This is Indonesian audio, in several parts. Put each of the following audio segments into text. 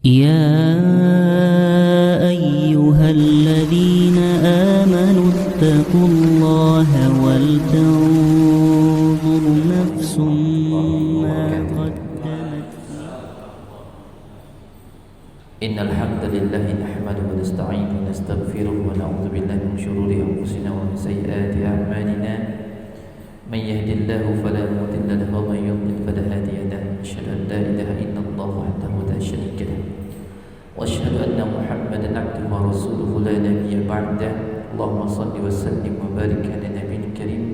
يا أيها الذين آمنوا اتقوا الله ولتنظر نفس ما قدمت. إن الحمد لله نحمده ونستعينه ونستغفره ونعوذ بالله من شرور أنفسنا ومن سيئات أعمالنا. من يهد الله فلا مضل له ومن يضلل فلا هادي له. أشهد أن لا إله إلا الله وحده لا شريك له وأشهد أن محمدا عبده ورسوله لا نبي بعده. اللهم صل وسلم وبارك على نبينا الكريم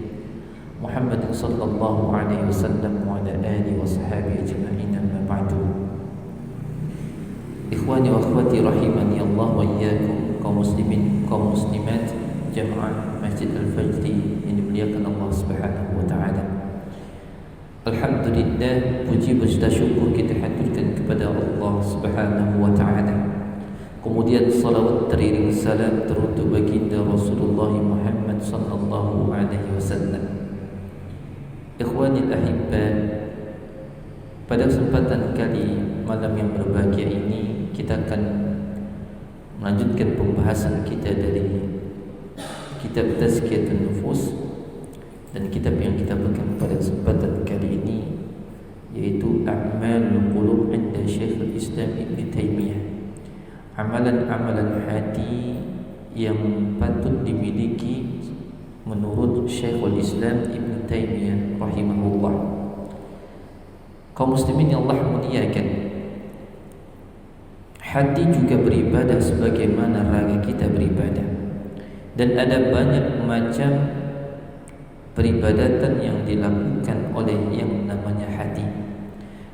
محمد صلى الله عليه وسلم وعلى آله وصحبه أجمعين. أما بعد. Ikhwani wa akhwati rahimani Allah wa iyyakum, kaum muslimin, kaum muslimat, jamaah Masjid Al-Fajri yang dimuliakan Allah Subhanahu wa taala. Alhamdulillah, puji berserta syukur kita haturkan kepada Allah Subhanahu wa taala. Kemudian salawat teriring salam teruntuk baginda Rasulullah Muhammad sallallahu alaihi wasallam. Ikhwani al-ahibba, pada kesempatan kali malam yang berbahagia ini kita akan melanjutkan pembahasan kita dari kitab Tazkiyatun Nufus, dan kitab yang kita pegang pada kesempatan kali ini yaitu A'malul Qulub 'inda Syekhul Islam Ibn Taimiyah. Amalan-amalan hati yang patut dimiliki menurut Syekhul Islam Ibn Taimiyah rahimahullah. Kaum muslimin yang Allah muliakan, hati juga beribadah sebagaimana raga kita beribadah, dan ada banyak macam peribadatan yang dilakukan oleh yang namanya hati.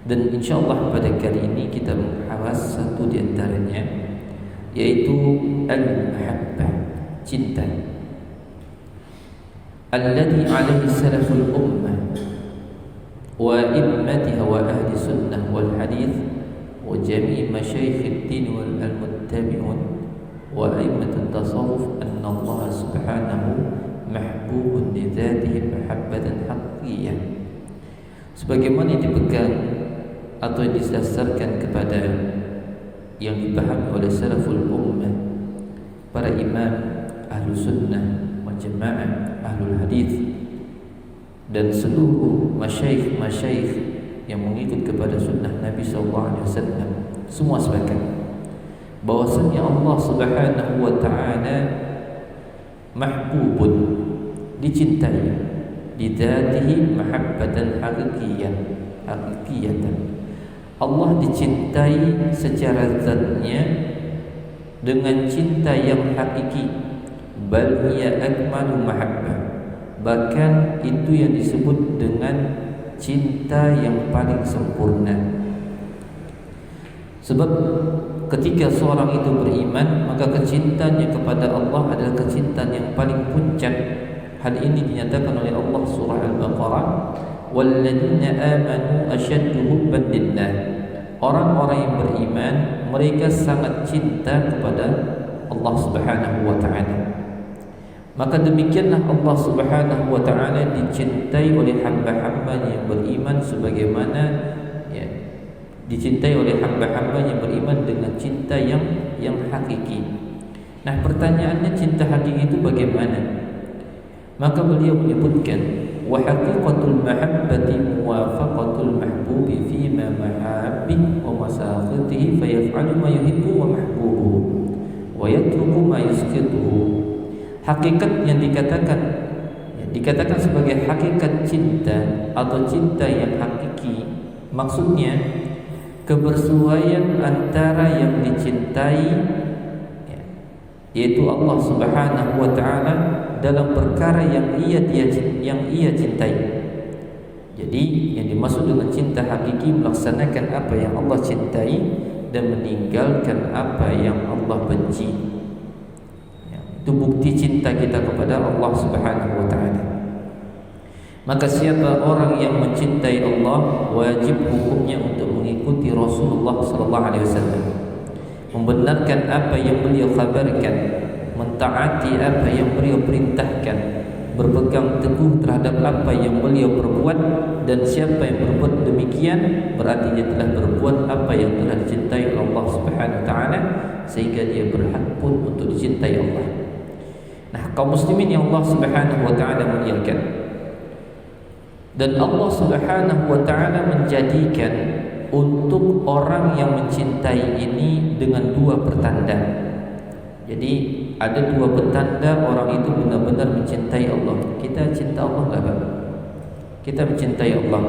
Dan insyaAllah pada kali ini kita membahas satu di antaranya, yaitu al-mahabbah, cinta. Alladhi alaihi salaful ummah wa immatiha wa ahli sunnah wal hadith wa jami' masyayikh ad-din wal muttabi'un wa a'immat at-tasawuf anna Allah subhanahu mahbubun li dhatihi mahabbatan haqqiyah. Sebagaimana dipegang atau didasarkan kepada yang dipahami oleh salaful ummah, para imam ahlu sunnah wal jamaah, ahlul hadith, dan seluruh masyayikh yang mengikut kepada sunnah Nabi SAW, semua sepakat bahwasanya Allah Subhanahu wa taala mahbubun, dicintai, lidatihi mahabbatan hakikiyatan. Allah dicintai secara zatnya dengan cinta yang hakiki, bal hiya akmalu mahabbah, bahkan itu yang disebut dengan cinta yang paling sempurna. Sebab ketika seorang itu beriman, maka kecintaannya kepada Allah adalah kecintaan yang paling puncak. Hal ini dinyatakan oleh Allah surah Al-Baqarah, walladzina amanu ashaddu hubban lillah. Orang-orang yang beriman, mereka sangat cinta kepada Allah Subhanahu wa taala. Maka demikianlah Allah Subhanahu wa taala dicintai oleh hamba-hambanya yang beriman, sebagaimana dicintai oleh hamba-hamba yang beriman dengan cinta yang hakiki. Nah, pertanyaannya, cinta hakiki itu bagaimana? Maka beliau menyebutkan, wa haqiqatul mahabbati muwafaqatul mahbubi fima mahabbi wa masakhatihi fayaf'alu ma yuhibbu wa mahbubuhu wa yatruku ma yusqituhu. Hakikat yang dikatakan sebagai hakikat cinta atau cinta yang hakiki, maksudnya kebersesuaian antara yang dicintai, yaitu Allah Subhanahu wa taala, dalam perkara yang ia cintai. Jadi yang dimaksud dengan cinta hakiki, melaksanakan apa yang Allah cintai dan meninggalkan apa yang Allah benci. Itu bukti cinta kita kepada Allah Subhanahu wa taala. Maka siapa orang yang mencintai Allah, wajib hukumnya untuk mengikuti Rasulullah sallallahu alaihi wasallam, membenarkan apa yang beliau khabarkan, mentaati apa yang beliau perintahkan, berpegang teguh terhadap apa yang beliau perbuat, dan siapa yang berbuat demikian berarti dia telah berbuat apa yang telah dicintai Allah Subhanahu wa taala, sehingga dia berhak pun untuk dicintai Allah. Nah, kaum muslimin yang Allah Subhanahu wa taala muliakan, dan Allah Subhanahu wa taala menjadikan untuk orang yang mencintai ini dengan dua pertanda. Jadi ada dua pertanda orang itu benar-benar mencintai Allah. Kita cinta Allah enggak, Pak? Kita mencintai Allah.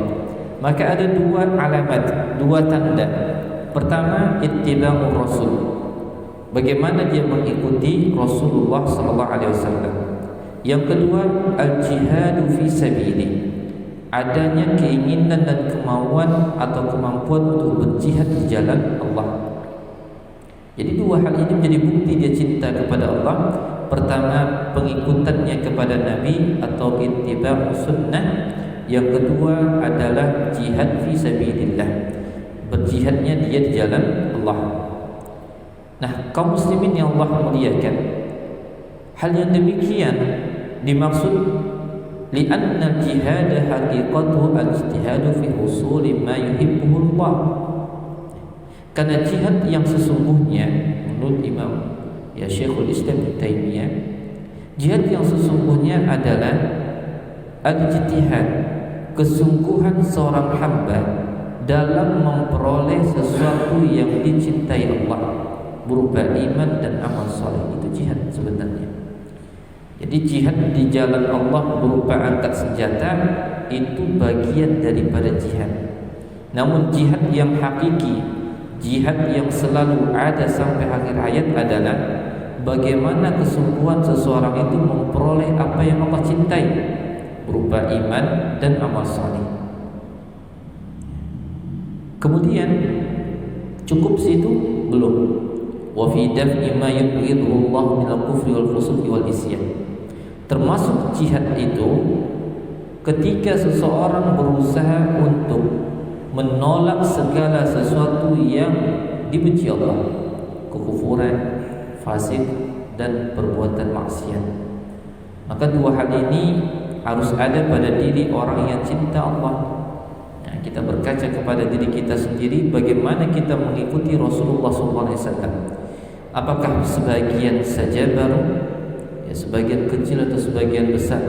Maka ada dua alamat, dua tanda. Pertama, ittiba'ur rasul. Bagaimana dia mengikuti Rasulullah sallallahu alaihi wasallam. Yang kedua, al-jihadu fi sabili. Adanya keinginan dan kemauan atau kemampuan untuk berjihad di jalan Allah. Jadi dua hal ini menjadi bukti dia cinta kepada Allah. Pertama, pengikutannya kepada Nabi atau ittiba' sunnah. Yang kedua adalah jihad fi sabilillah, berjihadnya dia di jalan Allah. Nah, kaum muslimin yang Allah muliakan, hal yang demikian dimaksud li'anna al-jihad haqiqatuhu al-ijtihadu fi husuli ma yuhibbuhu Allah. Karena jihad yang sesungguhnya menurut Imam Syekhul Islam Ibnu Taimiyah, jihad yang sesungguhnya adalah al-ijtihad, kesungguhan seorang hamba dalam memperoleh sesuatu yang dicintai Allah berupa iman dan amal saleh. Itu jihad sebenarnya. Jadi jihad di jalan Allah berupa angkat senjata itu bagian daripada jihad. Namun jihad yang hakiki, jihad yang selalu ada sampai akhir hayat adalah bagaimana kesungguhan seseorang itu memperoleh apa yang Allah cintai berupa iman dan amal saleh. Kemudian cukup situ? Belum. Wa fi daf'i ma yubghiduhu Allah min al-kufri wal fusuqi wal isyan. Termasuk jihad itu ketika seseorang berusaha untuk menolak segala sesuatu yang dibenci Allah, kekufuran, fasik, dan perbuatan maksiat. Maka dua hal ini harus ada pada diri orang yang cinta Allah. Nah, kita berkaca kepada diri kita sendiri, bagaimana kita mengikuti Rasulullah SAW. Apakah sebagian saja baru, ya sebagian kecil atau sebagian besar,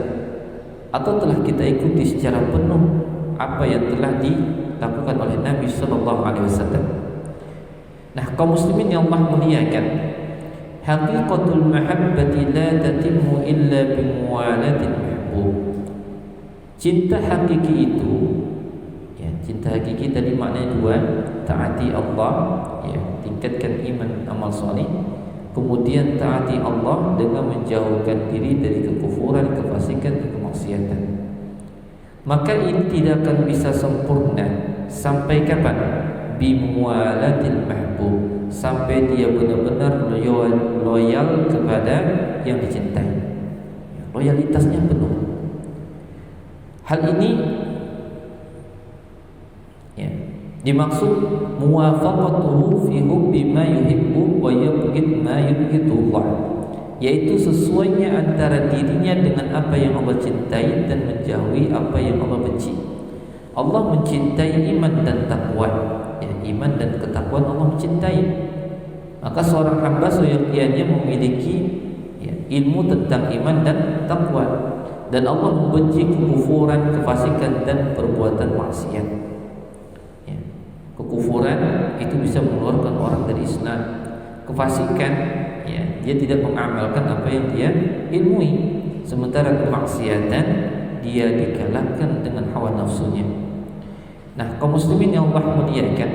atau telah kita ikuti secara penuh apa yang telah dilakukan oleh Nabi sallallahu alaihi wasallam. Nah, kaum muslimin yang Allah muliakan, haqiqatul mahabbati la tatimmu illa bimuwalatil mahbub. Cinta hakiki itu, ya, cinta hakiki tadi maknanya dua, taati Allah, ya, tingkatkan iman amal saleh, kemudian taati Allah dengan menjauhkan diri dari kekufuran, kefasikan, dan kemaksiatan. Maka ini tidak akan bisa sempurna sampai kapan? Bimuwalatil mahbub, sampai dia benar-benar loyal kepada yang dicintai, loyalitasnya penuh. Hal ini ya, dimaksud muwafaqatuhu fi hubbi ma yuhibbu wa yubghid ma yubghidu Allah, yaitu sesuainya antara dirinya dengan apa yang Allah cintai dan menjauhi apa yang Allah benci. Allah mencintai iman dan takwa, ya, iman dan ketakwaan Allah mencintai. Maka seorang hamba seyogianya memiliki, ya, ilmu tentang iman dan takwa, dan Allah membenci kekufuran, kefasikan, dan perbuatan maksiat. Ya, kekufuran itu bisa mengeluarkan orang dari Islam. Kefasikan, ya, dia tidak mengamalkan apa yang dia ilmui. Sementara kemaksiatan dia dikalahkan dengan hawa nafsunya. Nah, kaum muslimin yang Allah muliakan,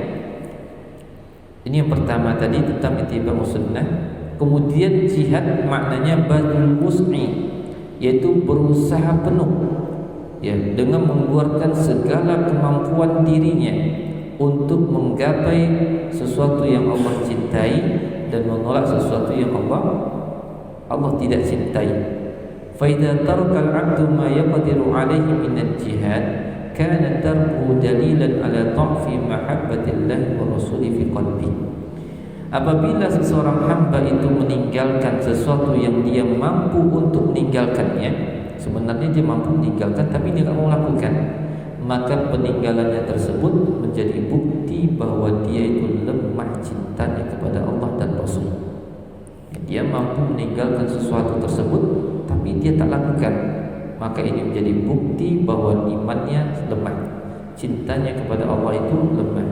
ini yang pertama tadi tentang ittiba' sunnah. Kemudian jihad maknanya badlul wus'i, yaitu berusaha penuh, ya, dengan mengeluarkan segala kemampuan dirinya untuk menggapai sesuatu yang Allah cintai dan menolak sesuatu yang Allah tidak cintai. Fa idza taraka al-'abdu ma yaqdiru 'alaihi min al-jihad kana tarku dalilan ala dha'fi mahabbatillah wa rasuli fi qalbi. Apabila seseorang hamba itu meninggalkan sesuatu yang dia mampu untuk meninggalkannya, sebenarnya dia mampu meninggalkan tapi dia tidak mau lakukan, maka peninggalannya tersebut menjadi bukti bahwa dia itu lemah cintanya kepada Allah dan Rasul. Dia mampu meninggalkan sesuatu tersebut tapi dia tak lakukan, maka ini menjadi bukti bahwa imannya lemah, cintanya kepada Allah itu lemah.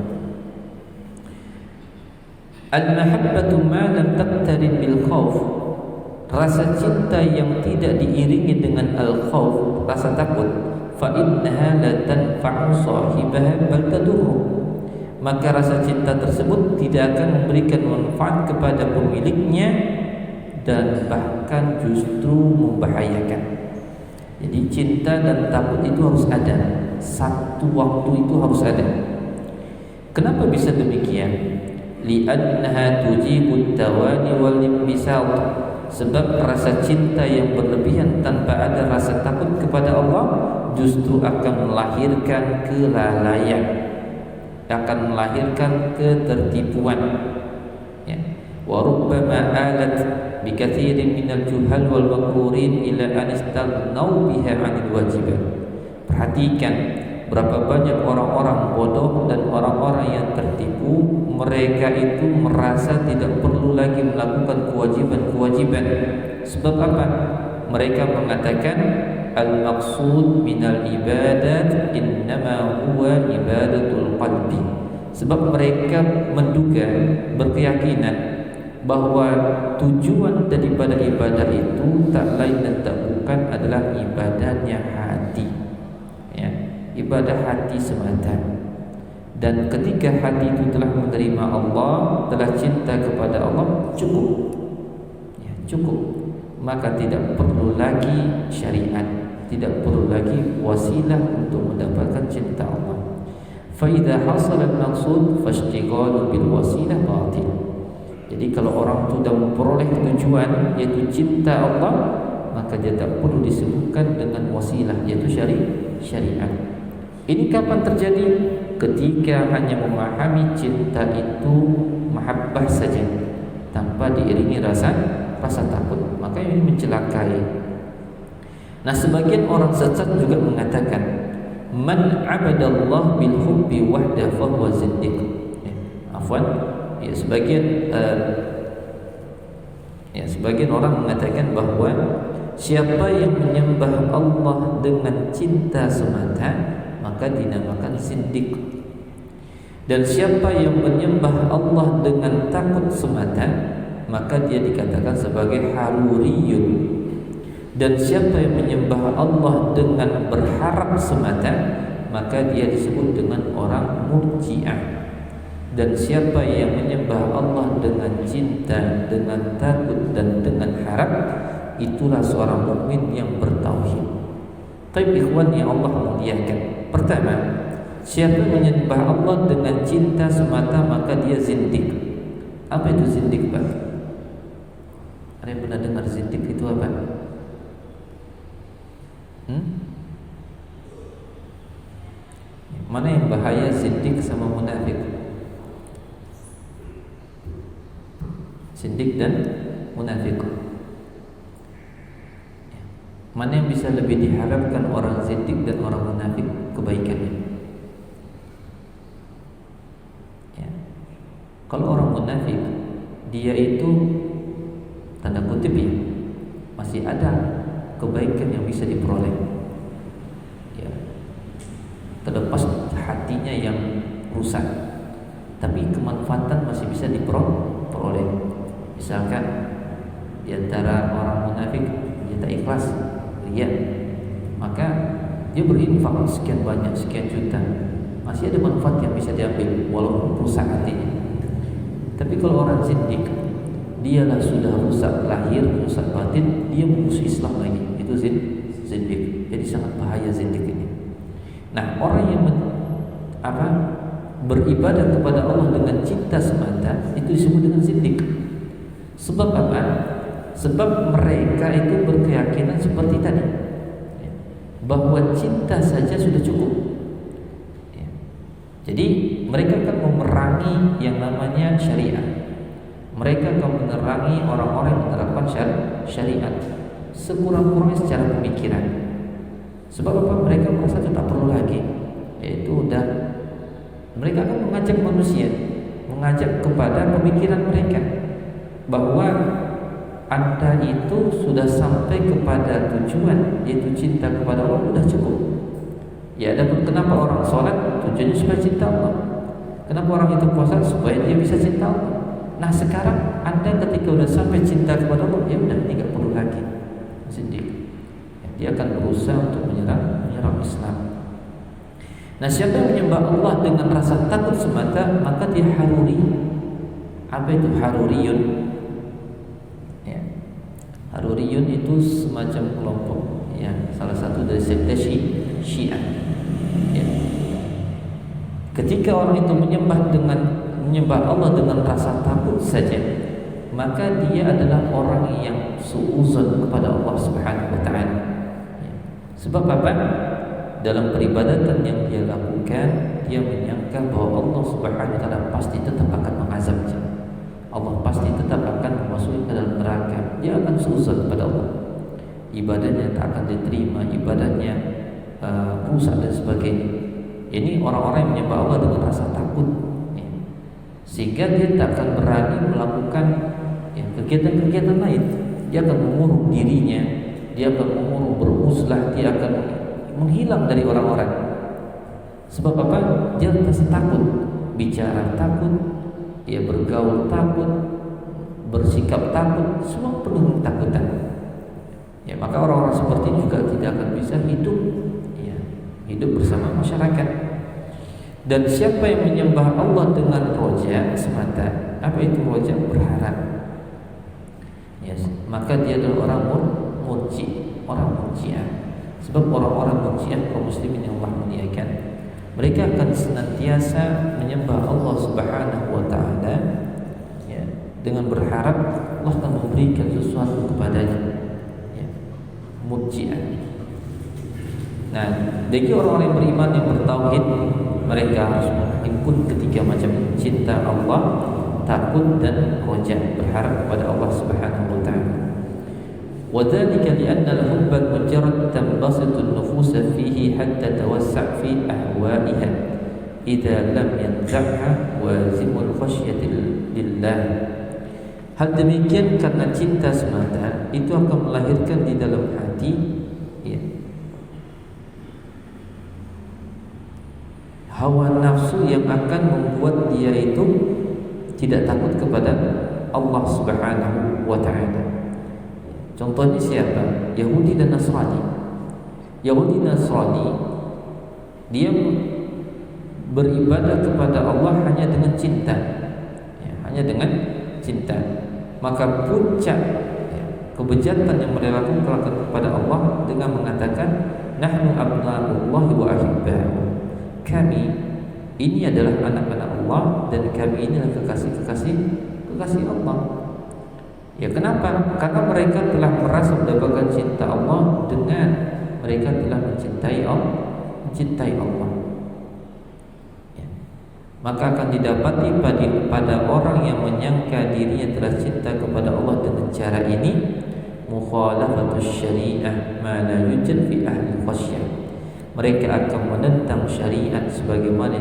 Al-mahabbatu ma lam taqtarin bil khauf, rasa cinta yang tidak diiringi dengan al-khauf, rasa takut, fa innaha la tanfa'u sahibaha bal tadurru, maka rasa cinta tersebut tidak akan memberikan manfaat kepada pemiliknya dan bahkan justru membahayakan. Jadi cinta dan takut itu harus ada, satu waktu itu harus ada. Kenapa bisa demikian? Li'annaha tujibut tawani wal inbisat, sebab rasa cinta yang berlebihan tanpa ada rasa takut kepada Allah justru akan melahirkan kelalaian, akan melahirkan ketertipuan, ya. Wa rubbama alat bikathirin minal juhal wal makrurin ila an istaghnau biha 'anil wajibat. Perhatikan berapa banyak orang-orang bodoh dan orang-orang yang tertipu, mereka itu merasa tidak perlu lagi melakukan kewajiban-kewajiban. Sebab apa? Mereka mengatakan al-maqsud minal ibadat innama huwa ibadatul qalbi. Sebab mereka menduga, berkeyakinan bahwa tujuan daripada ibadah itu tak lain dan tak bukan adalah ibadahnya hati, ya, ibadah hati semata. Dan ketika hati itu telah menerima Allah, telah cinta kepada Allah, cukup, ya, cukup. Maka tidak perlu lagi syariat, tidak perlu lagi wasilah untuk mendapatkan cinta Allah. Fa idza hasala al-maqsud fashtighalu bil wasilah batil. Jadi kalau orang sudah memperoleh tujuan yaitu cinta Allah, maka dia tak perlu disebutkan dengan wasilah yaitu syariat. Ini kapan terjadi? Ketika hanya memahami cinta itu mahabbah saja tanpa diiringi rasa takut, maka ini mencelakai. Nah, sebagian orang sesat juga mengatakan man abadallah bil hubbi wahda fa huwa zindiq. Ya, sebagian orang mengatakan bahwa siapa yang menyembah Allah dengan cinta semata maka dinamakan zindiq, dan siapa yang menyembah Allah dengan takut semata maka dia dikatakan sebagai haruriyun, dan siapa yang menyembah Allah dengan berharap semata maka dia disebut dengan orang murji'ah. Dan siapa yang menyembah Allah dengan cinta, dengan takut dan dengan harap, itulah seorang mukmin yang bertauhid. Tapi ikhwan yang Allah muliakan, pertama, siapa menyembah Allah dengan cinta semata maka dia zindiq. Apa itu zindiq, Pak? Ada yang pernah dengar zindiq itu apa? Mana yang bahaya, zindiq sama munafik? Zindiq dan munafik. Mana yang bisa lebih diharapkan orang zindiq dan orang munafik kebaikannya? Ya. Kalau orang munafik, dia itu tanda kutip ya, masih ada kebaikan yang bisa diperoleh. Ya. Terlepas hatinya yang rusak, tapi kemanfaatan masih bisa diperoleh. Misalkan di antara orang munafik dia tak ikhlas, riya, maka dia berinfak sekian banyak, sekian juta, masih ada manfaat yang bisa diambil walaupun rusak hatinya. Tapi kalau orang zindiq, dialah sudah rusak lahir, rusak batin, dia musuh Islam lagi, itu zindiq. Jadi sangat bahaya zindiq ini. Nah, orang yang beribadah kepada Allah dengan cinta semata itu disebut dengan zindiq. Sebab apa? Sebab mereka itu berkeyakinan seperti tadi, bahwa cinta saja sudah cukup. Jadi mereka akan memerangi yang namanya syariat. Mereka akan menerangi orang-orang yang menerapkan syariat sekurang-kurangnya secara pemikiran. Sebab apa? Mereka merasa tak perlu lagi, yaitu udah mereka akan mengajak manusia, mengajak kepada pemikiran mereka bahwa Anda itu sudah sampai kepada tujuan, yaitu cinta kepada Allah, sudah cukup. Ya, adapun kenapa orang sholat, tujuannya supaya cinta Allah. Kenapa orang itu puasa? Supaya dia bisa cinta Allah. Nah sekarang Anda ketika sudah sampai cinta kepada Allah, ya udah, ini gak perlu lagi sendiri. Dia akan berusaha untuk menyerang Islam. Nah siapa yang menyembah Allah dengan rasa takut semata, maka dia haruri. Apa itu haruriyun? Ya. Haruriyun itu semacam kelompok, ya, salah satu dari sekte Syiah. Ya. Ketika orang itu menyembah Allah dengan rasa takut saja, maka dia adalah orang yang suuzon kepada Allah Subhanahu wa taala. Ya. Sebab apa? Dalam peribadatan yang dia lakukan, dia menyangka bahwa Allah Subhanahu wa taala pasti tetap akan mengazabnya. Allah pasti tetap akan memasukkan ke dalam neraka. Dia akan suuzon kepada Allah. Ibadahnya tak akan diterima, ibadahnya rusak dan sebagainya. Ini orang-orang yang menyembah Allah dengan rasa takut, ya. Sehingga dia tak akan berani melakukan, ya, kegiatan-kegiatan lain. Dia akan mengurung dirinya, dia akan mengurung bermuslah, dia akan menghilang dari orang-orang. Sebab apa? Dia rasa takut, bicara takut, dia bergaul takut, bersikap takut, semua penuh ketakutan. Ya, maka orang-orang seperti ini juga tidak akan bisa hidup bersama masyarakat. Dan siapa yang menyembah Allah dengan roja semata, apa itu roja? Berharap. Yes, maka dia adalah orang murji'ah. Sebab orang-orang murji'ah, kaum muslimin yang Allah muliakan, mereka akan senantiasa menyembah Allah Subhanahu wa taala, ya, dengan berharap Allah akan memberikan sesuatu kepadanya. Ya, murji'ah. Nah, bagi orang-orang yang beriman yang bertauhid, mereka harus menghimpun ketiga macam cinta Allah, takut dan roja, berharap kepada Allah Subhanahu wa taala. وذلك لأن الحب المجرد تنبسط النفوس فيه حتى توسع في أهوائها إذا لم ينزعها وازم الخشية لله. Hal demikian karena cinta semata itu akan melahirkan di dalam hati, ya, hawa nafsu yang akan membuat dia itu tidak takut kepada Allah Subhanahu wa taala. Contohnya siapa? Yahudi dan Nasrani. Yahudi dan Nasrani, dia beribadah kepada Allah hanya dengan cinta, ya, hanya dengan cinta. Maka puncak, ya, kebejatan yang mereka lakukan kepada Allah dengan mengatakan, nahnu abna'ullahi wa ahibba'u. Kami ini adalah anak-anak Allah dan kami ini adalah kekasih Allah. Ya, kenapa? Karena mereka telah merasa mendapatkan cinta Allah dengan mereka telah mencintai Allah. Ya. Maka akan didapati pada orang yang menyangka dirinya telah cinta kepada Allah dengan cara ini, mukhalafatus syariah ma la yujad fi ahli khasyah. Mereka akan menentang syariat sebagaimana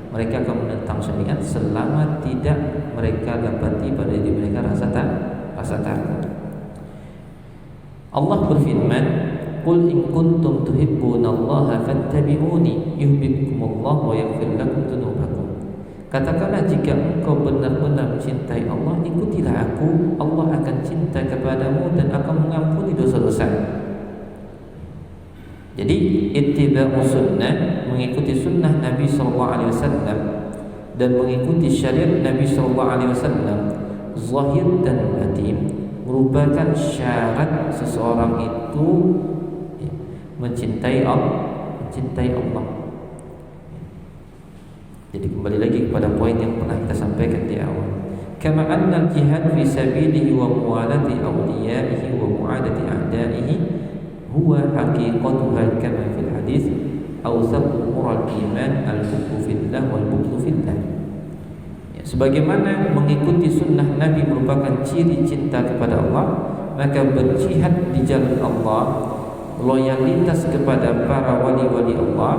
mereka akan menentang syariat selama tidak mereka dapati pada diri mereka rasa takut. Allah berfirman, "Qul in kuntum tuhibbunallaha fattabi'uni yuhibbukumullah wa yaghfir lakum dzunubakum." Katakanlah, jika engkau benar-benar mencintai Allah, ikutilah aku, Allah akan cinta kepadamu dan akan mengampuni dosa-dosa. Jadi ittiba'u sunnah, mengikuti sunnah Nabi SAW dan mengikuti syariat Nabi SAW, zahir dan batin, merupakan syarat seseorang itu mencintai Allah. Jadi kembali lagi kepada poin yang pernah kita sampaikan di awal. Kama anna al-jihad fi sabilihi wa mu'alati awliyaihi wa mu'adati a'daihi huwa haqiqatuha kama fil hadis awsaqu mural iman al-hubbu fillah wal bughdu fillah. Ya, sebagaimana mengikuti sunnah Nabi merupakan ciri cinta kepada Allah, maka berjihad di jalan Allah loyalitas kepada para wali-wali Allah,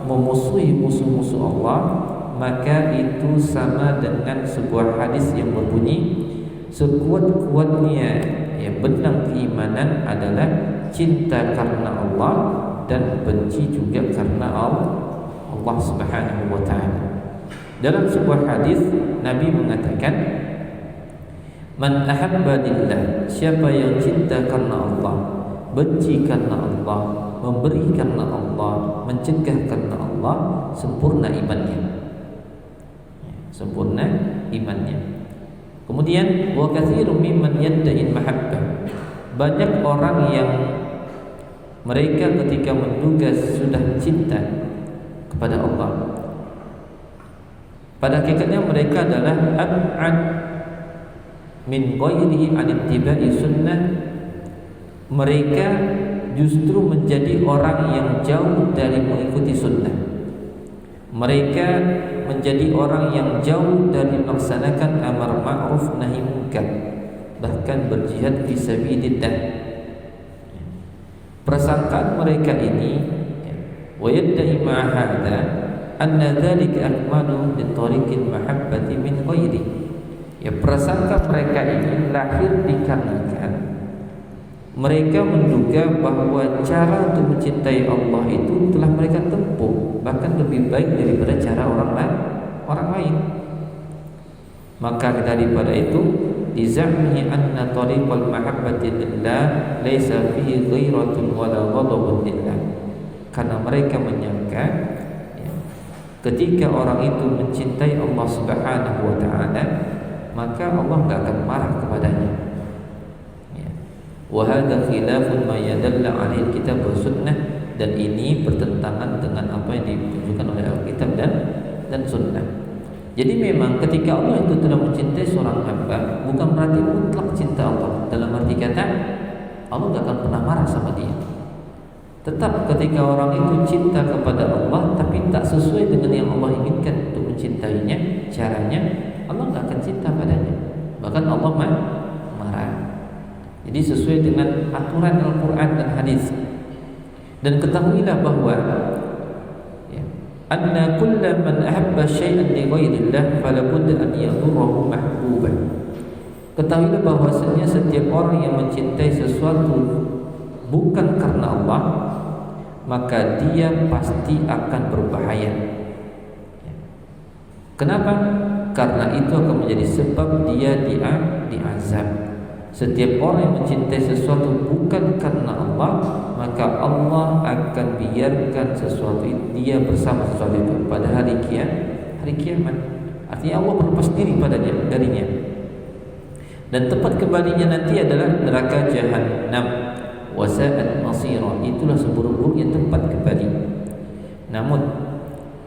memusuhi musuh-musuh Allah, maka itu sama dengan sebuah hadis yang berbunyi, sekuat-kuatnya ya benang keimanan adalah cinta karena Allah dan benci juga karena Allah Subhanahu wa taala. Dalam sebuah hadis Nabi mengatakan, man ahabba lillah, siapa yang cinta karena Allah, benci karena Allah, memberi karena Allah, mencegah karena Allah, sempurna imannya. Sempurna imannya. Kemudian wa katsirun mimman yadda'in mahabbah. Banyak orang yang mereka ketika menduga sudah cinta kepada Allah, pada hakikatnya mereka adalah ab'ad min ghairihi an ittiba'i sunnah. Mereka justru menjadi orang yang jauh dari mengikuti sunnah. Mereka menjadi orang yang jauh dari melaksanakan amar ma'ruf nahi munkar, bahkan berjihad fi sabilillah. Persangkaan mereka ini wa yadda'i ma hadza anna dzalika akmalu li tariqil mahabbati min ghairi. Ya, prasangka mereka ini lahir dikarenakan mereka menduga bahwa cara untuk mencintai Allah itu telah mereka tempuh, bahkan lebih baik daripada cara orang lain. Maka daripada itu, izamihi anna tariqal mahabbati lillah laisa fihi ghairatun wala ghadabun lillah. Karena mereka menyangka ya, ketika orang itu mencintai Allah Subhanahu wa taala, maka Allah enggak akan marah kepadanya. Wa hadza khilafun ma yadalla 'alaihi kitab wa sunnah, dan ini bertentangan dengan apa yang ditunjukkan oleh Alkitab dan sunnah. Jadi memang ketika Allah itu telah mencintai seorang hamba, bukan berarti mutlak cinta Allah. Dalam arti kata Allah tidak akan pernah marah sama dia. Tetap ketika orang itu cinta kepada Allah tapi tak sesuai dengan yang Allah inginkan untuk mencintainya, caranya, Allah tidak akan cinta padanya. Bahkan Allah marah. Jadi sesuai dengan aturan Al-Quran dan hadis. Dan ketahuilah bahwa ya, anna kulla man ahabba syai'an li ghairillah fala budda an yadurruhu mahbuban. Ketahuilah bahwasanya setiap orang yang mencintai sesuatu bukan karena Allah, maka dia pasti akan berbahaya. Kenapa? Karena itu akan menjadi sebab dia diazab. Setiap orang yang mencintai sesuatu bukan karena Allah, maka Allah akan biarkan sesuatu itu, dia bersama sesuatu itu pada hari kiamat. Artinya Allah berlepas diri darinya. Dan tempat kembalinya nanti adalah neraka Jahannam. Wasa'at masira, itulah seburuk-buruknya tempat kembali. Namun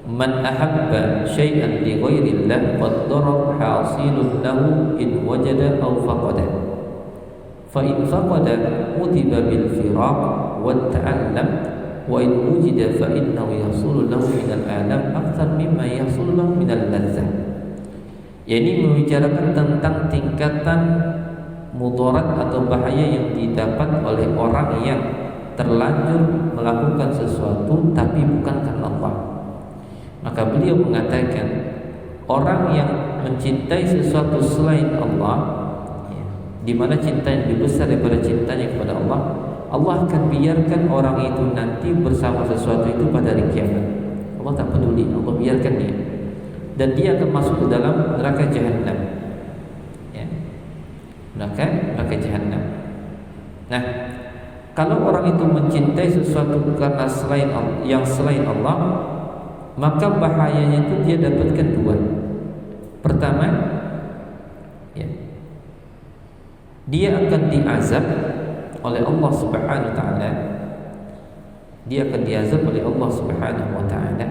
man ahabba syai'an li ghairillah fad-darar hasilun lahu in wajada aw faqada. Fa in faqada utiba bil firaq wa ta'allam, wa in wujida fa innahu yahsulu lahu min al-alam akthar mimma yahsulu lahu min al-ladzah. Ini membicarakan tentang tingkatan mudarat atau bahaya yang didapat oleh orang yang terlanjur melakukan sesuatu tapi bukan karena Allah. Maka beliau mengatakan orang yang mencintai sesuatu selain Allah, di mana cinta yang lebih besar daripada cintanya kepada Allah, Allah akan biarkan orang itu nanti bersama sesuatu itu pada hari kiamat. Allah tak peduli, Allah biarkan dia, dan dia akan masuk ke dalam neraka Jahannam. Ya. Neraka Jahannam. Nah, kalau orang itu mencintai sesuatu karena selain Allah, maka bahayanya itu dia dapatkan dua. Pertama, ya, dia akan diazab oleh Allah Subhanahu wa taala. Dia akan diazab oleh Allah Subhanahu wa taala.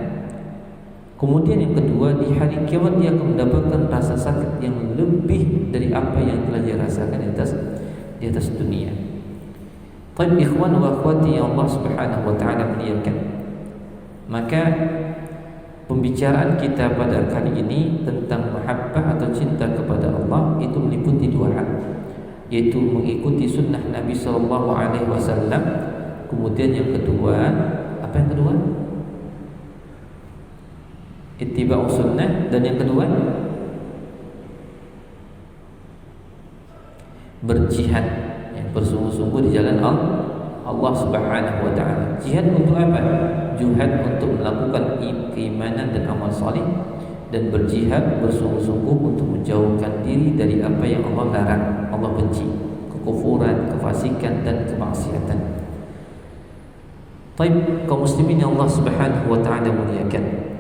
Kemudian yang kedua, di hari kiamat dia akan mendapatkan rasa sakit yang lebih dari apa yang telah dia rasakan di atas dunia. Baik ikhwan wa akhwati yang Allah Subhanahu wa taala muliakan. Maka pembicaraan kita pada kali ini tentang mahabbah atau cinta kepada Allah itu meliputi dua hal, yaitu mengikuti sunnah Nabi SAW Kemudian yang kedua, apa yang kedua? Ittiba'u sunnah. Dan yang kedua, berjihad, bersungguh-sungguh di jalan Allah Subhanahu wa taala. Jihad untuk apa? Jihad untuk melakukan keimanan dan amal saleh, dan berjihad bersungguh-sungguh untuk menjauhkan diri dari apa yang Allah larang, Allah benci, kekufuran, kefasikan dan kemaksiatan. Baik, kaum muslimin yang Allah Subhanahu wa taala muliakan.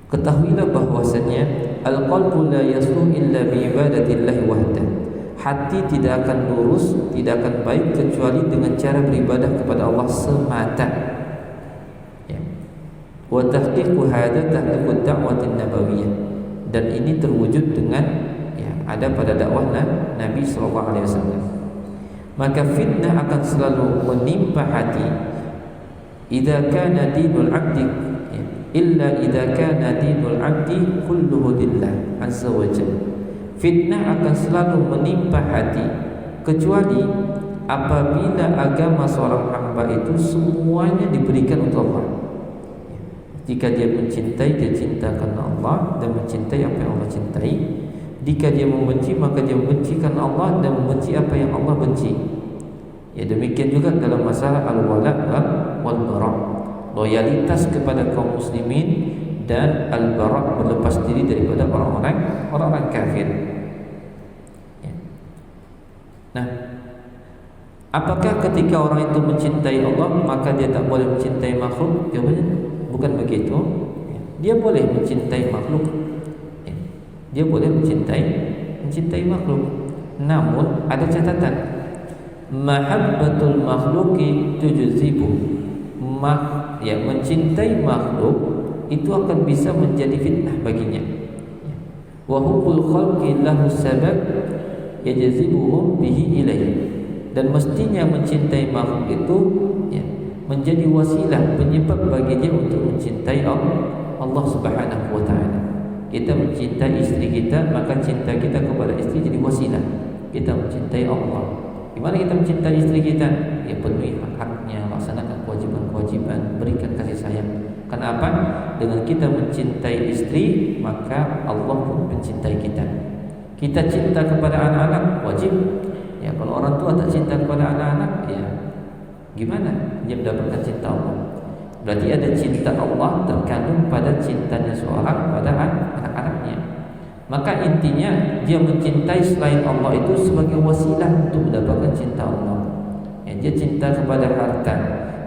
Ketahuilah bahwasanya al-qalbu la yasluh illa bi ibadatillah wahdah. Hati tidak akan lurus, tidak akan baik kecuali dengan cara beribadah kepada Allah semata. Ya. Wa tahqiqu hadza tahqiqu da'watin nabawiyah. Dan ini terwujud dengan ada pada dakwah Nabi sallallahu alaihi wasallam. Maka fitnah akan selalu menimpa hati idza kana dinul 'abdi illa idza kana dinul 'abdi kulluhu lillah azza wa jalla. Fitnah akan selalu menimpa hati kecuali apabila agama seorang hamba itu semuanya diberikan untuk Allah. Jika dia mencintai, dia cinta karena Allah dan mencintai apa yang Allah cintai. Jika dia membenci, maka dia membenci karena Allah dan membenci apa yang Allah benci. Ya, demikian juga dalam masalah al-wala wal bara, loyalitas kepada kaum muslimin dan al-bara, berlepas diri daripada orang-orang kafir. Ya. Nah, apakah ketika orang itu mencintai Allah maka dia tak boleh mencintai makhluk? Jawabannya bukan begitu. Dia boleh mencintai makhluk. Dia boleh mencintai makhluk. Namun ada catatan. Mahabbatul makhluqi tujzibu. Mencintai makhluk itu akan bisa menjadi fitnah baginya. Wa hubbul khalqi lahu sabab yajzibuhum bihi ilaihi. Dan mestinya mencintai makhluk itu menjadi wasilah, penyebab bagi dia untuk mencintai Allah Subhanahu wa taala. Kita mencintai istri kita, maka cinta kita kepada istri jadi wasilah kita mencintai Allah. Gimana kita mencintai istri kita? Ya, penuhi hak-haknya, laksanakan kewajiban-kewajiban, berikan kasih sayang. Kenapa? Dengan kita mencintai istri, maka Allah pun mencintai kita. Kita cinta kepada anak-anak, wajib. Ya, kalau orang tua tak cinta kepada anak-anak, ya gimana dia mendapatkan cinta Allah? Berarti ada cinta Allah terkandung pada cintanya seorang pada anak-anaknya. Maka intinya dia mencintai selain Allah itu sebagai wasilah untuk mendapatkan cinta Allah. Dia cinta kepada harta.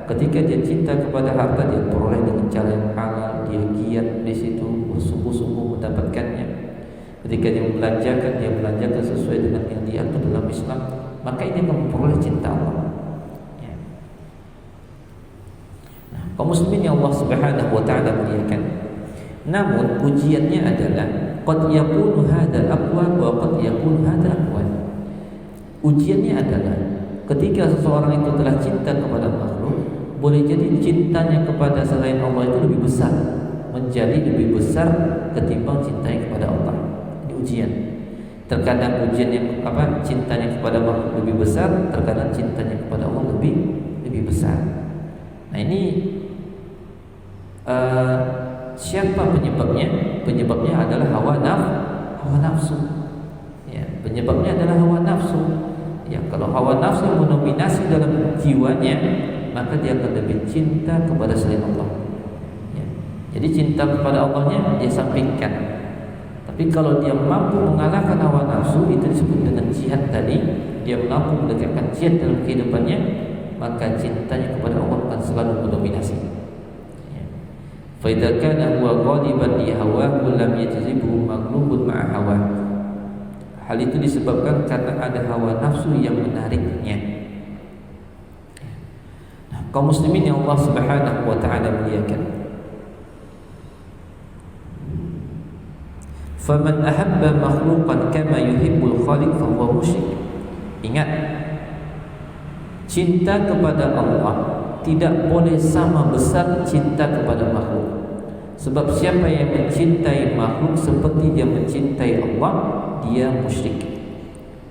Ketika dia cinta kepada harta, dia peroleh dengan cara yang halal, dia giat di situ, bersungguh-sungguh mendapatkannya. Ketika dia belanjakan sesuai dengan yang diatur dalam Islam, maka ini akan memperoleh cinta Allah. Kaum muslimin yang Allah Subhanahu wa taala muliakan. Namun ujiannya adalah qad yakunu hadza aqwa wa qad yakunu hadza aqwa. Ujiannya adalah ketika seseorang itu telah cinta kepada makhluk, boleh jadi cintanya kepada selain Allah itu lebih besar, menjadi lebih besar ketimbang cintanya kepada Allah. Ini ujian. Terkadang ujian yang cintanya kepada makhluk lebih besar, terkadang cintanya kepada Allah lebih besar. Nah, ini siapa penyebabnya? Penyebabnya adalah hawa nafsu. Ya, penyebabnya adalah hawa nafsu. Ya, kalau hawa nafsu mendominasi dalam jiwanya, maka dia akan lebih cinta kepada selain Allah. Ya, jadi cinta kepada Allahnya dia sampingkan. Tapi kalau dia mampu mengalahkan hawa nafsu, itu disebut dengan jihad tadi. Dia mampu menegakkan jihad dalam kehidupannya, maka cintanya kepada Allah akan selalu mendominasi. Fa idza kana huwa ghaliban li hawahu lam yajzibuhu maghlubun ma'a hawa. Hal itu disebabkan karena ada hawa nafsu yang menariknya. Nah, kaum muslimin yang Allah Subhanahu wa taala muliakan. Faman ahabba makhluqan kama yuhibbul khaliq fa huwa musyrik. Ingat, cinta kepada Allah tidak boleh sama besar cinta kepada makhluk. Sebab siapa yang mencintai makhluk seperti dia mencintai Allah, dia musyrik.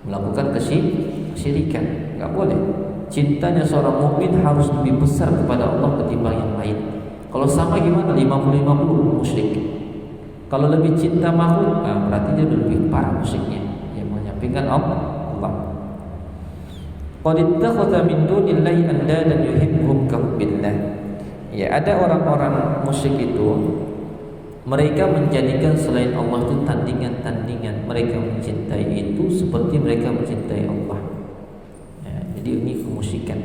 melakukan kesyirikan. Enggak boleh. Cintanya seorang mukmin harus lebih besar kepada Allah ketimbang yang lain. Kalau sama gimana? 50-50 musyrik. Kalau lebih cinta makhluk, berarti dia lebih parah musyriknya, yang menyampingkan Allah. Qad ittakhadha min dunillahi andadan yuhibbuhum kahubbillah. Ya, ada orang-orang musyrik itu, mereka menjadikan selain Allah itu tandingan-tandingan. Mereka mencintai itu seperti mereka mencintai Allah. Ya, jadi ini kemusyrikan.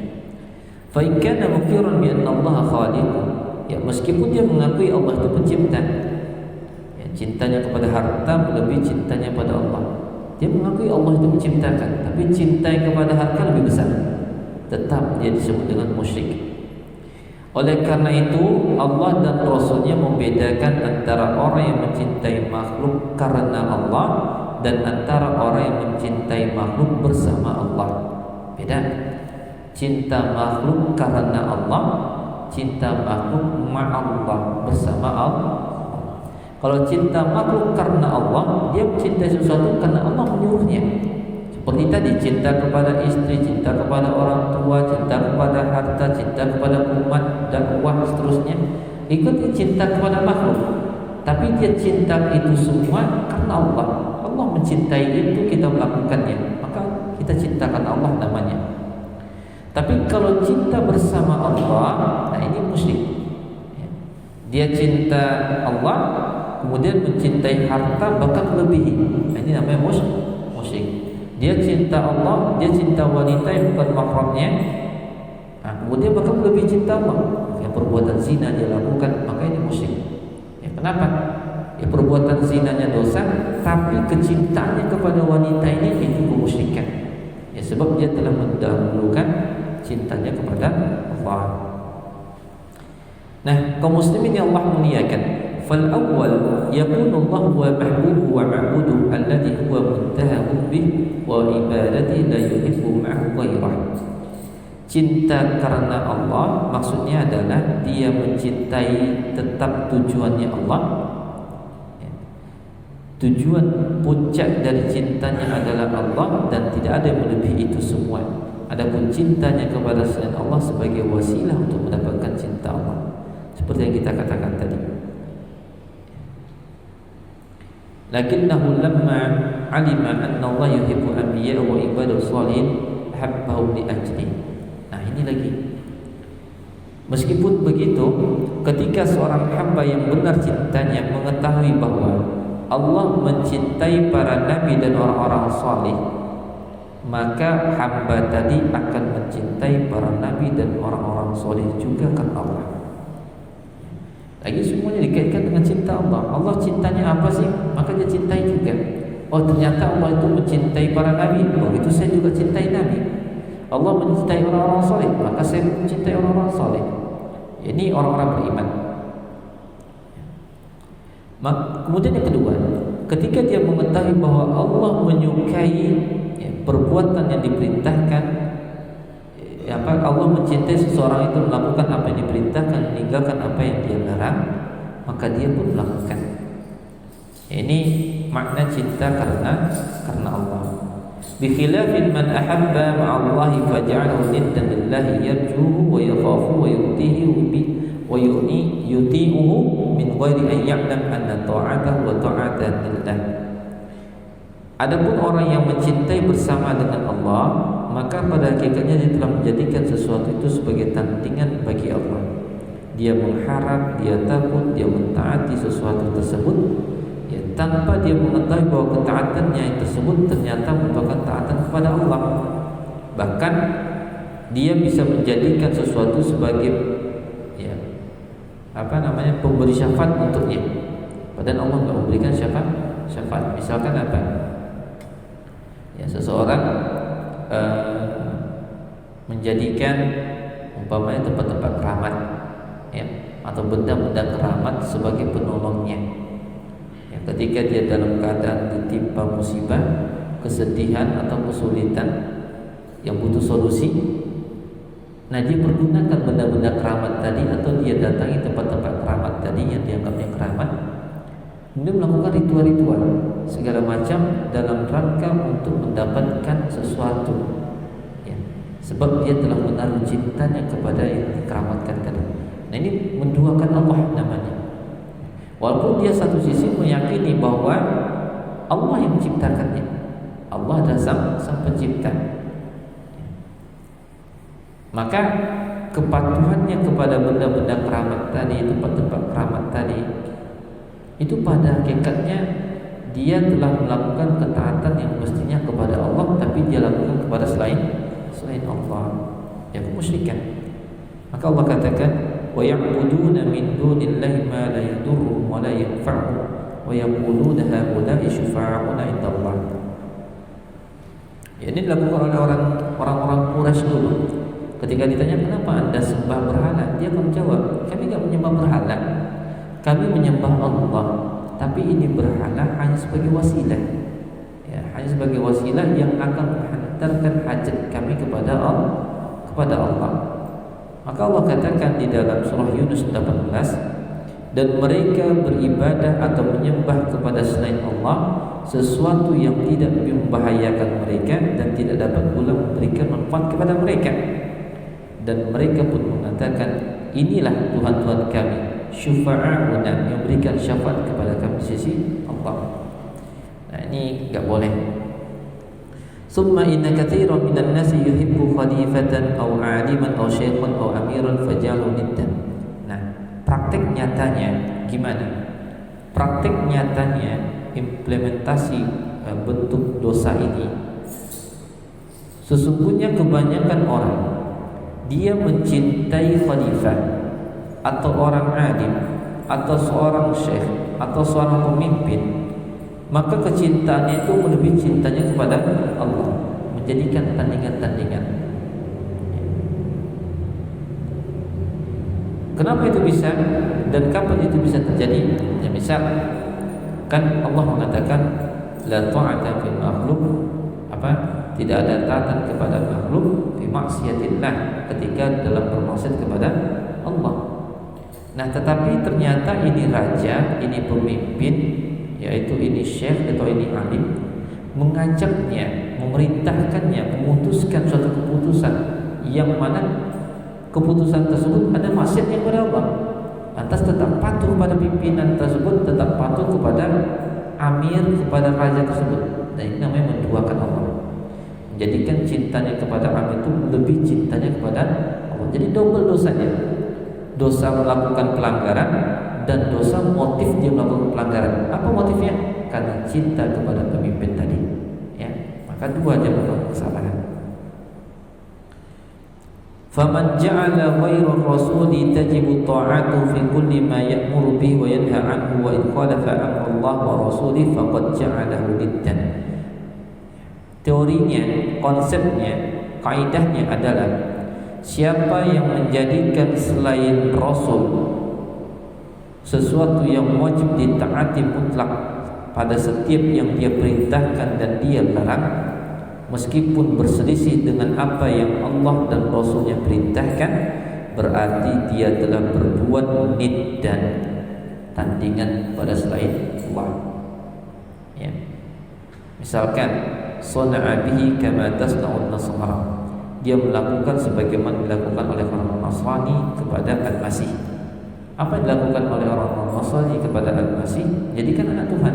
Fa in kana muqiran bi anna Allah khaliqun. Ya, meskipun dia mengakui Allah itu pencipta, ya, cintanya kepada harta melebihi cintanya pada Allah. Dia mengakui Allah itu menciptakan, tapi cinta kepada harta lebih besar. Tetap dia disebut dengan musyrik. Oleh karena itu Allah dan Rasulnya membedakan antara orang yang mencintai makhluk karena Allah dan antara orang yang mencintai makhluk bersama Allah. Beda. Cinta makhluk karena Allah, cinta makhluk ma'allah, bersama Allah. Kalau cinta makhluk karena Allah, dia mencintai sesuatu karena Allah menyuruhnya. Seperti tadi, cinta kepada istri, cinta kepada orang tua, cinta kepada harta, cinta kepada umat, dakwah, seterusnya. Ikuti cinta kepada makhluk. Tapi dia cinta itu semua karena Allah. Allah mencintai itu, kita melakukannya, maka kita cintakan Allah namanya. Tapi kalau cinta bersama Allah, nah ini musyrik. Dia cinta Allah, kemudian mencintai harta bahkan melebihi. Nah, ini namanya musyrik. Dia cinta Allah, dia cinta wanita yang bukan mahramnya. Nah, kemudian bahkan melebihi cinta Allah. Yang perbuatan zina dia lakukan, maka ini musyrik. Ya, kenapa? Ya, perbuatan zinanya dosa, tapi kecintaannya kepada wanita ini itu kemusyrikan. Ya, sebab dia telah mendahulukan cintanya kepada Allah. Nah, kaum muslimin yang Allah muliakan, fal awwal yakunu Allah wa mahbubuhu wa ma'buduhu alladhi huwa muntahahu bih wa ibadati la yuhibbu ma'ahu ghairah. Cinta karena Allah maksudnya adalah dia mencintai tetap tujuannya Allah. Tujuan puncak dari cintanya adalah Allah dan tidak ada yang melebihi itu semua. Adapun cintanya kepada selain Allah sebagai wasilah untuk mendapatkan cinta Allah. Seperti yang kita katakan tadi. Lakinnahu lamma alima anna Allah yuhibbu anbiya'a wa ibadahu shalihin habbahu li ajli. Nah, ini lagi. Meskipun begitu, ketika seorang hamba yang benar cintanya mengetahui bahwa Allah mencintai para nabi dan orang-orang salih, maka hamba tadi akan mencintai para nabi dan orang-orang salih juga karena Allah. Lagi semuanya dikaitkan dengan cinta Allah. Allah cintanya apa sih? Maka dia cintai juga. Oh, ternyata Allah itu mencintai para nabi. Oh, itu saya juga cintai nabi. Allah mencintai orang-orang saleh, maka saya mencintai orang-orang saleh. Ini orang-orang beriman. Kemudian yang kedua, ketika dia mengetahui bahwa Allah menyukai perbuatan yang diperintahkan, Allah mencintai seseorang itu melakukan apa yang diperintahkan, meninggalkan apa yang dia larang, maka dia pun melakukan. Ini makna cinta karena Allah. Bikhilafin man ahabba ma'allahi faja'alahu niddan lillahi yarjuhu wa yakhafu wa yutihi wa yuti'uhu min ghairi an ya'lam anna ta'atahu wa ta'atan lillah. Adapun orang yang mencintai bersama dengan Allah, maka pada hakikatnya dia telah menjadikan sesuatu itu sebagai tandingan bagi Allah. Dia mengharap, dia takut, dia mentaati sesuatu tersebut, ya, tanpa dia mengetahui bahwa ketaatannya yang tersebut ternyata merupakan taatan kepada Allah. Bahkan dia bisa menjadikan sesuatu sebagai pemberi syafaat untuknya, padahal Allah tidak memberikan syafaat. Misalkan apa? Ya, seseorang menjadikan umpamanya tempat-tempat keramat, ya, atau benda-benda keramat sebagai penolongnya. Ya, ketika dia dalam keadaan ditimpa musibah, kesedihan atau kesulitan yang butuh solusi, nah dia pergunakan benda-benda keramat tadi, atau dia datangi tempat-tempat keramat tadi yang dianggapnya keramat, Kemudian melakukan ritual-ritual segala macam dalam rangka untuk mendapatkan sesuatu, ya. Sebab dia telah menaruh cintanya kepada yang dikeramatkan tadi. Nah, ini menduakan Allah namanya. Walaupun dia satu sisi meyakini bahwa Allah yang menciptakannya, Allah adalah sang pencipta, maka kepatuhannya kepada benda-benda keramat tadi, tempat-tempat keramat tadi, itu pada hakikatnya dia telah melakukan ketaatan yang mestinya kepada Allah, tapi dia lakukan kepada selain Allah, yang kemusyrikan. Maka Allah katakan, wa ya'buduna min dunillahi ma la yadurruhum wa la yanfa'uhum wa yaquluna haula'i syufa'auna 'indallah. Ya, ini dilakukan oleh orang-orang Quraisy dulu. Ketika ditanya kenapa Anda sembah berhala, dia akan menjawab, kami tidak menyembah berhala, kami menyembah Allah, tapi ini berhala hanya sebagai wasilah, ya, hanya sebagai wasilah yang akan menghantarkan hajat kami kepada Allah. Maka Allah katakan di dalam surah Yunus 18, dan mereka beribadah atau menyembah kepada selain Allah sesuatu yang tidak membahayakan mereka dan tidak dapat pula memberikan manfaat kepada mereka. Dan mereka pun mengatakan, inilah Tuhan-Tuhan kami, syufa'a'una, yang memberikan syafaat kepada kami di sisi Allah. Nah, ini enggak boleh. Summa inna katsiran minan nasi yuhibbu khalifatan aw 'aliman aw shaykhan aw amiran fajalu niddan. Nah, praktik nyatanya gimana? Praktik nyatanya implementasi bentuk dosa ini, sesungguhnya kebanyakan orang dia mencintai khalifah atau orang alim atau seorang syekh atau seorang pemimpin, maka kecintaannya itu melebihi cintanya kepada Allah, menjadikan tandingan-tandingan. Kenapa itu bisa dan kapan itu bisa terjadi? Ya, misal kan Allah mengatakan la ta'ata fil makhluk, tidak ada taatan kepada makhluk fi maksiatillah, ketika dalam bermaksiat kepada Allah. Nah, tetapi ternyata ini raja, ini pemimpin, yaitu ini syekh atau ini alim, mengajaknya, memerintahkannya, memutuskan suatu keputusan yang mana keputusan tersebut ada maksiatnya kepada Allah. Lantas tetap patuh pada pimpinan tersebut, tetap patuh kepada amir, kepada raja tersebut. Dan ini namanya menduakan Allah, menjadikan cintanya kepada amir itu lebih cintanya kepada Allah. Jadi double dosanya, dosa melakukan pelanggaran dan dosa motif dia melakukan pelanggaran. Apa motifnya? Karena cinta kepada pemimpin tadi, ya. Maka dua aja melakukan kesalahan. Faman ja'ala ghairar rasuli tajibu ta'atuhu fi kulli ma ya'muru bihi wa yanha 'anhu wa in khalafa amra Allah wa rasulih faqad ja'alahu niddan. Teorinya, konsepnya, kaidahnya adalah siapa yang menjadikan selain Rasul sesuatu yang wajib ditaati mutlak pada setiap yang dia perintahkan dan dia larang, meskipun berselisih dengan apa yang Allah dan Rasulnya perintahkan, berarti dia telah berbuat nid dan tandingan pada selain Allah, ya. Misalkan sana'a bihi kama tasna'un nasara, dia melakukan sebagaimana dilakukan oleh orang Nasrani kepada Al-Masih. Apa yang dilakukan oleh orang Nasrani kepada Al-Masih? Jadikan anak Tuhan,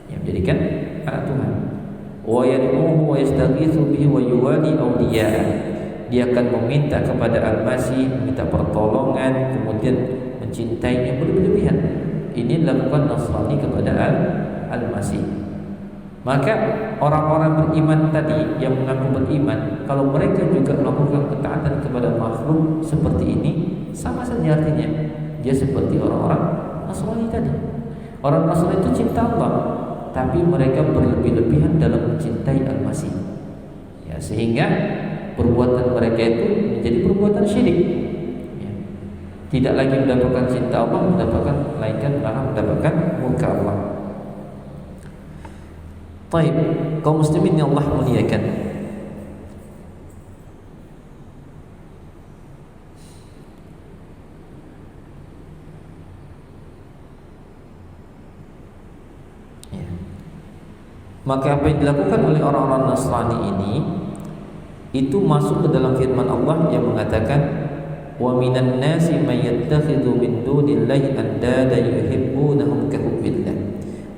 ya, menjadikan anak Tuhan. Wa yad'uhu wa yastaghitsu bihi wa yuwali awliya'ah, dia akan meminta kepada Al-Masih, meminta pertolongan, kemudian mencintainya berlebihan. Ini dilakukan Nasrani kepada Al-Masih. Maka orang-orang beriman tadi yang mengaku beriman, kalau mereka juga melakukan ketaatan kepada makhluk seperti ini, sama saja artinya dia seperti orang-orang Nasrani tadi. Orang Nasrani itu cinta Allah, tapi mereka berlebih-lebihan dalam mencintai Al-Masih, ya, sehingga perbuatan mereka itu menjadi perbuatan syirik, ya. Tidak lagi mendapatkan cinta Allah, melainkan malah mendapatkan murka Allah. Baik, kaum muslimin yang Allah muliakan, Maka apa yang dilakukan oleh orang-orang Nasrani ini itu masuk ke dalam firman Allah yang mengatakan wa minan nasi may yattakhidhu min dunillahi andada yuhibbunahum ka hubbillah.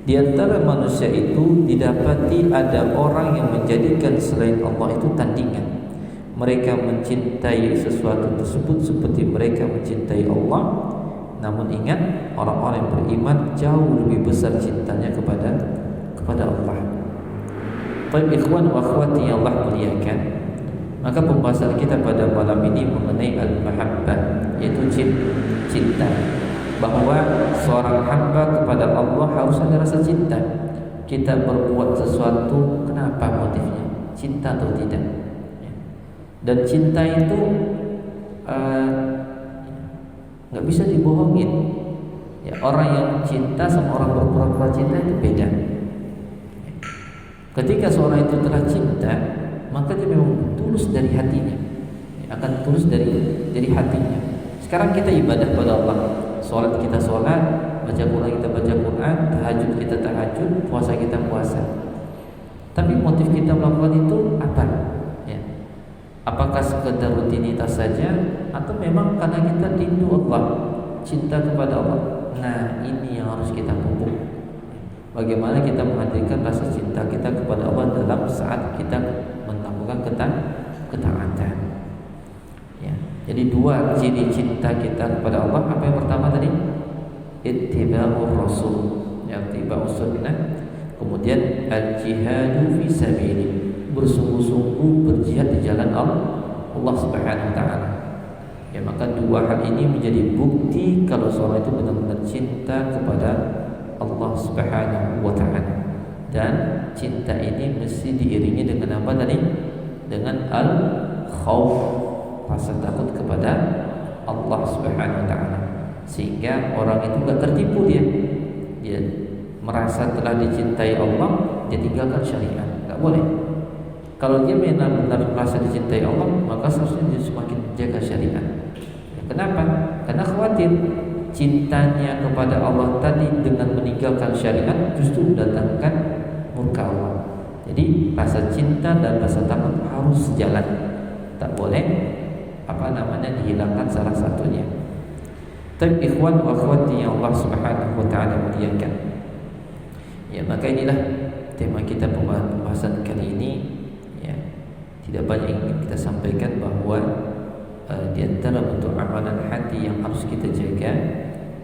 Di antara manusia itu didapati ada orang yang menjadikan selain Allah itu tandingan. Mereka mencintai sesuatu tersebut seperti mereka mencintai Allah. Namun ingat, orang-orang yang beriman jauh lebih besar cintanya kepada Allah. Baik ikhwan wa akhwati yang Allah muliakan, maka pembahasan kita pada malam ini mengenai al-mahabbah, yaitu cinta. Bahwa seorang hamba kepada Allah harus ada rasa cinta. Kita berbuat sesuatu, kenapa motifnya? Cinta atau tidak? Dan cinta itu nggak bisa dibohongin. Ya, orang yang cinta sama orang berpura-pura cinta itu beda. Ketika seorang itu telah cinta, maka dia memang tulus dari hatinya, akan tulus dari hatinya. Sekarang kita ibadah pada Allah, sholat kita sholat, baca Quran kita baca Quran, tahajud kita tahajud, puasa kita puasa. Tapi motif kita melakukan itu apa? Ya. Apakah sekedar rutinitas saja, atau memang karena kita rindu Allah, cinta kepada Allah? Nah, ini yang harus kita pupuk. Bagaimana kita menghadirkan rasa cinta kita kepada Allah dalam saat kita melakukan ketaatan. Ya. Jadi dua ciri cinta kita kepada Allah. Apa yang pertama tadi? Ittiba'ur Rasul, ittiba'us sunnah. Kemudian al-jihadu fi sabilillah, bersungguh-sungguh berjihad di jalan Allah Subhanahu wa taala. Ya, maka dua hal ini menjadi bukti kalau seorang itu benar-benar cinta kepada Allah Subhanahu wa ta'ala. Dan cinta ini mesti diiringi dengan apa tadi? Dengan al-khauf, rasa takut kepada Allah Subhanahu wa ta'ala. Sehingga orang itu enggak tertipu dia merasa telah dicintai Allah, dia tinggalkan syariat. Enggak boleh. Kalau dia benar-benar merasa dicintai Allah, maka seharusnya dia semakin menjaga syariat. Kenapa? Karena khawatir cintanya kepada Allah tadi dengan meninggalkan syariat justru mendatangkan murka Allah. Jadi rasa cinta dan rasa takut harus sejalan. Tak boleh dihilangkan salah satunya. Tapi ikhwan wa akhwati yang Allah Subhanahu wa taala muliakan. Ya, maka inilah tema kita pembahasan kali ini. Ya, tidak banyak yang ingin kita sampaikan bahwa di antara bentuk amalan hati yang harus kita jaga,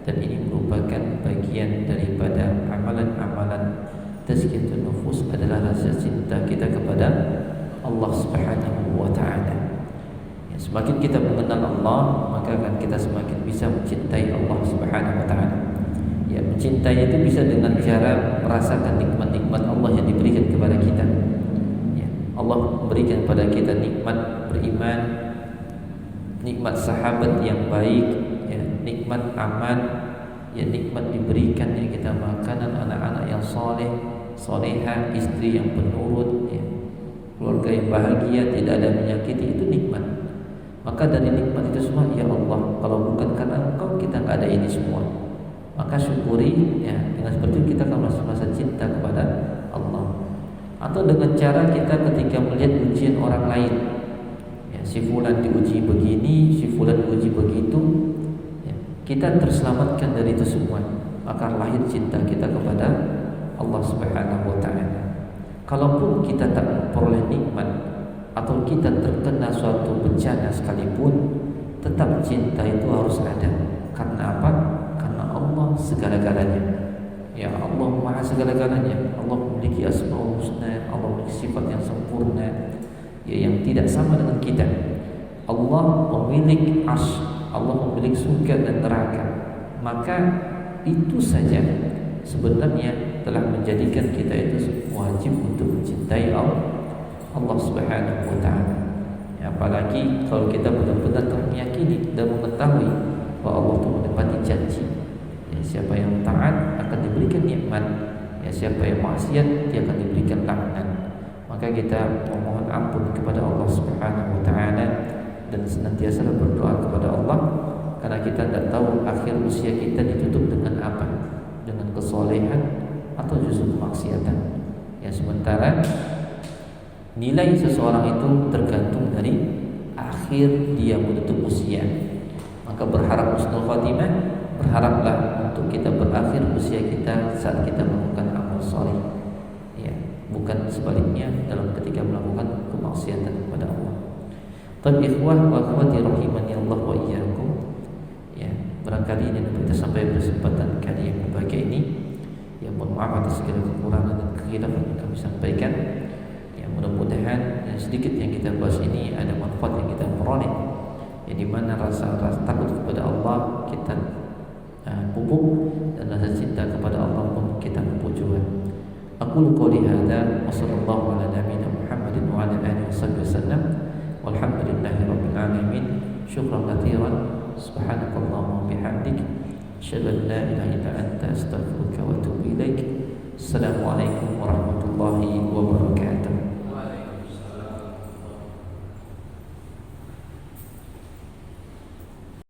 dan ini merupakan bagian daripada amalan-amalan tazkiyatun nufus, adalah rasa cinta kita kepada Allah Subhanahu wa taala. Ya, semakin kita mengenal Allah, maka akan kita semakin bisa mencintai Allah Subhanahu wa taala. Ya, mencintai itu bisa dengan cara merasakan nikmat-nikmat Allah yang diberikan kepada kita. Ya, Allah memberikan kepada kita nikmat beriman, nikmat sahabat yang baik, ya, nikmat aman, ya, nikmat diberikannya kita makanan anak-anak yang soleh, soleha, istri yang penurut, ya, keluarga yang bahagia, tidak ada menyakiti, itu nikmat. Maka dari nikmat itu semua, ya Allah, kalau bukan karena Engkau kita nggak ada ini semua. Maka syukuri, ya, dengan seperti itu kita akan merasa cinta kepada Allah. Atau dengan cara kita ketika melihat ujian orang lain, si fulan diuji begini, si fulan diuji begitu, ya, kita terselamatkan dari itu semua, maka lahir cinta kita kepada Allah Subhanahu wa ta'ala. Kalaupun kita tak memperoleh nikmat atau kita terkena suatu bencana sekalipun, tetap cinta itu harus ada. Karena apa? Karena Allah segala-galanya. Ya, Allah Maha segala-galanya. Allah memiliki asmaul husna, Allah memiliki sifat yang sempurna, ya, yang tidak sama dengan kita. Allah memiliki arsy, Allah memiliki surga dan neraka. Maka itu saja sebenarnya telah menjadikan kita itu wajib untuk mencintai Allah Subhanahu wa ta'ala. Ya, apalagi kalau kita benar-benar meyakini dan mengetahui bahwa Allah itu menepati janji. Ya, siapa yang taat akan diberikan nikmat, ya, siapa yang maksiat dia akan diberikan laknat. Maka kita memohon ampun kepada Allah Subhanahu wa ta'ala dan senantiasa berdoa kepada Allah, karena kita tidak tahu akhir usia kita ditutup dengan apa, dengan kesolehan atau justru kemaksiatan. Ya, sementara nilai seseorang itu tergantung dari akhir dia menutup usia. Maka berharap husnul khotimah, berharaplah untuk kita berakhir usia kita saat kita melakukan amal soleh, ya, bukan sebaliknya dalam ketika melakukan kemaksiatan kepada Allah. Tapi ikhwah wa akhwati rahimani Allah wa iyyakum, ya, barangkali ini dapat kita sampai kesempatan kali yang berbahagia ini. Ya, mohon maaf atas segala kekurangan dan kekhilafan yang kami sampaikan. Ya, mudah-mudahan yang sedikit yang kita bahas ini ada manfaat yang kita peroleh. Ya, di mana rasa takut kepada Allah kita pupuk, dan rasa cinta kepada Allah pun kita pupuk juga. Aqulu qouli hadza wa sallallahu ala nabiyyina Muhammadin wa ala alihi wasallam. Walhamdulillahi rabbil alamin. Syukran katsiran. Subhanakallahumma bihamdik, asyhadu an la ilaha illa anta, astaghfiruka wa atubu ilaik. Assalamualaikum warahmatullahi